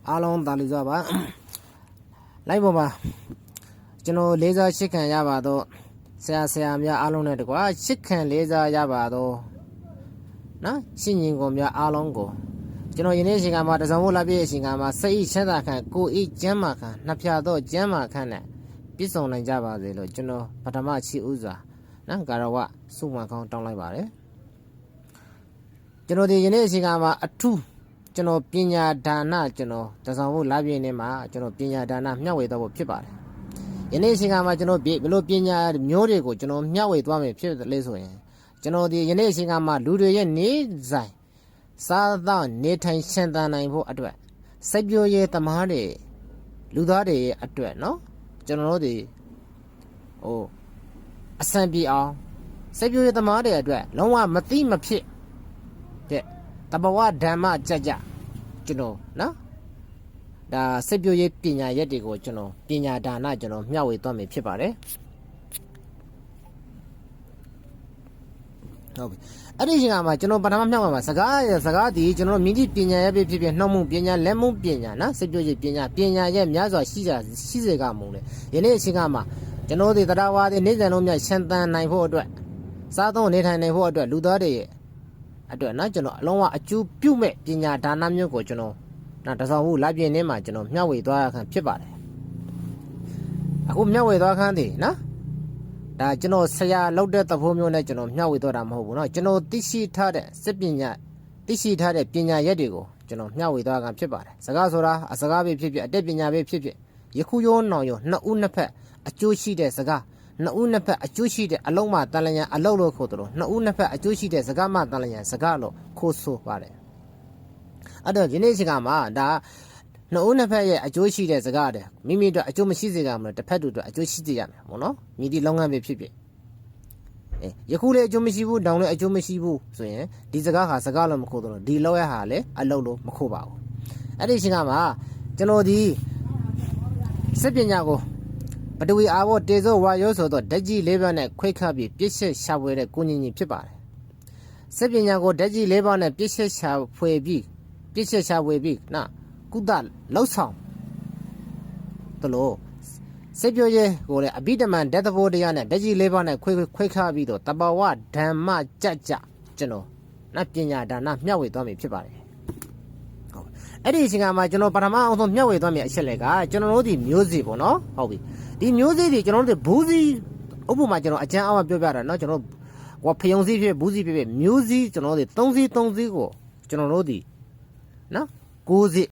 အားလုံးတာလူစားပါလိုက်ပေါ်မှာကျွန်တော်လေးစားရှစ်ခံရပါတော့ဆရာများအားလုံးနဲ့တကွာရှစ်ခံလေးစားရပါတော့နော်ရှင်းရင်ကိုများအားလုံးကိုကျွန်တော်ယနေ့အချိန်ကမှာတစောင်းဖို့လာပြည့်အချိန်ကမှာစိတ်ချမ်းသာခံကိုယ်ဤကျမ်းမာခံနှစ်ဖြာတော့ကျမ်းမာခံနဲ့ပြည့်စုံနိုင်ကြပါစေလို့ကျွန်တော်ပထမချီဥစွာနော်ကာရဝစုမှန်ကောင်းတောင်းလိုက်ပါတယ်ကျွန်တော်ဒီယနေ့အချိန်ကမှာအထူးကျွန်တော်ပညာဒါနကျွန်တော်တစောင်းဖို့လာပြည့်နေမှာကျွန်တော်ပညာဒါနမျှဝေတော့ဖို့ဖြစ်ပါတယ်ယနေ့အချိန်ကမှာကျွန်တော်ဘယ်လိုပညာမျိုးတွေကိုကျွန်တော်မျှဝေသွားမယ်ဖြစ်လဲဆိုရင်ကျွန်တော်ဒီယနေ့အချိန်ကမှာလူတွေရဲ့နေဆိုင်စားသောက်နေထိုင်ရှင်သန်နိုင်ဖို့အတွက်စိုက်ပျိုးရေးသမားတွေလူသားတွေရဲ့အတွက်နော်ကျွန်တော်တို့ဒီအဆင်ပြေအောင်စိုက်ပျိုးရေးသမားတွေအတွက်လုံးဝမသိမဖြစ်တဲ့တဘဝဓမ္မကြကြကျွန်တော်နော်ဒါစိုက်ပျိုးရေးပညာရက်တွေကိုကျွန်တော်ပညာဒါနကျွန်တော်မျှဝေသွားမယ်ဖြစ်ပါတယ်ဟုတ်ပြီအဲ့ဒီအချိန်ကမှကျွန်တော်ပထမမြောက်မှာစကားဒီကျွန်တော်မြင့်ကြီးပညာရဲ့ဖြစ်နှောက်မှုပညာလက်မှုပညာနော်စိတ်ကြွရေးပညာရဲ့များစွာရှိစေကမုံလေယနေ့အချိန်ကမှကျွန်တော်ဒီတရားဝါဒီနေ့စဉ်လုံးမြတ်ရှင်းတန်နိုင်ဖို့အတွက်စားသုံးနေထိုင်နိုင်ဖို့အတွက်လူသားတွေရဲ့အတွက်နော်ကျွန်တော်အလုံးဝအကျိုးပြုမဲ့ပညာဒါနမျိုးကိုကျွန်တော်တစောင်းမှုလာပြင်းနေမှာကျွန်တော်မျှဝေသွားရခံဖြစ်ပါတယ်အခုမျှဝေသွားခံသည်နော်ဒါကျွန်တော်ဆရာလောက်တဲ့သဘောမျိုးနဲ့ကျွန်တော်မျှဝေတော့တာမဟုတ်ဘူးเนาะကျွန်တော်သိရှိထားတဲ့စစ်ပညာသိရှိထားတဲ့ပညာရက်တွေကိုကျွန်တော်မျှဝေသွားတာဖြစ်ပါတယ်စကားဆိုတာအစကားပဲဖြစ်ဖြစ်အတက်ပညာပဲဖြစ်ဖြစ်ယခုရောနောင်ရောနှစ်ဦးနှစ်ဖက်အကျိုးရှိတဲ့စကားနှစ်ဦးနှစ်ဖက်အကျိုးရှိတဲ့အလုံးမှတန်လျံအလုံးလို့ခေါ်တယ်လို့နှစ်ဦးနှစ်ဖက်အကျိုးရှိတဲ့စကားမှတန်လျံစကားလို့ခေါ်ဆိုပါတယ်အဲ့တော့ဒီနေ့ချိန်ကမှဒါနှစ်ဦးနှစ်ဖက်ရဲ့အကျိုးရှိတဲ့စကားတဲ့မိမိတို့အကျိုးမရှိစေကမလို့တစ်ဖက်တို့အကျိုးရှိစေရမယ်ပေါ့နော်မိဒီလောင်းငန်းပဲဖြစ်ဖြစ်ယခုလေအကျိုးမရှိဘူးတောင်းလေအကျိုးမရှိဘူးဆိုရင်ဒီစကားဟာစကားလို့မခေါ်တော့ဒီလောက်ရဟာလေအလုံးလို့မခေါ်ပါဘူးအဲ့ဒီချိန်ကမှကျွန်တော်ဒီစစ်ပညာကိုပတဝီအာဘောတေဇောဝါယောဆိုတော့ဓာတ်ကြီး၄ပါးနဲ့ခွဲခါပြီးပြည့်ချက်ရှာဖွေတဲ့ကိုညင်ကြီးဖြစ်ပါတယ်စစ်ပညာကိုဓာတ်ကြီး၄ပါးနဲ့ပြည့်ချက်ရှာဖွေပြီးနော်ကုသလောက်ဆောင်တလို့စေပြောရဲကိုလည်းအဘိဓမ္မာဓာတ်သဘောတရားနဲ့ဓာတ်ကြီး၄ပါးနဲ့ခွဲခါပြီးတော့တဘာဝဓမ္မကြကျွန်တော်နတ်ပညာဒါနမျှဝေသွားပြီဖြစ်ပါတယ်ဟုတ်အဲ့ဒီအချိန်ကမှကျွန်တော်ပထမအောင်ဆုံးမျှဝေသွားပြီအချက်လက်ကကျွန်တော်တို့ဒီမျိုးစေ့ပေါ့နော်ဟုတ်ပြီဒီမျိုးစေ့တွေကျွန်တော်တို့ဘူးစီဥပမာကျွန်တော်အကျမ်းအောင်ပြောပြတာနော်ကျွန်တော်ဖယုံစီဖြစ်ဘူးစီဖြစ်မျိုးစီကျွန်တော်တို့3စီကိုကျွန်တော်တို့ဒီနော်9စီ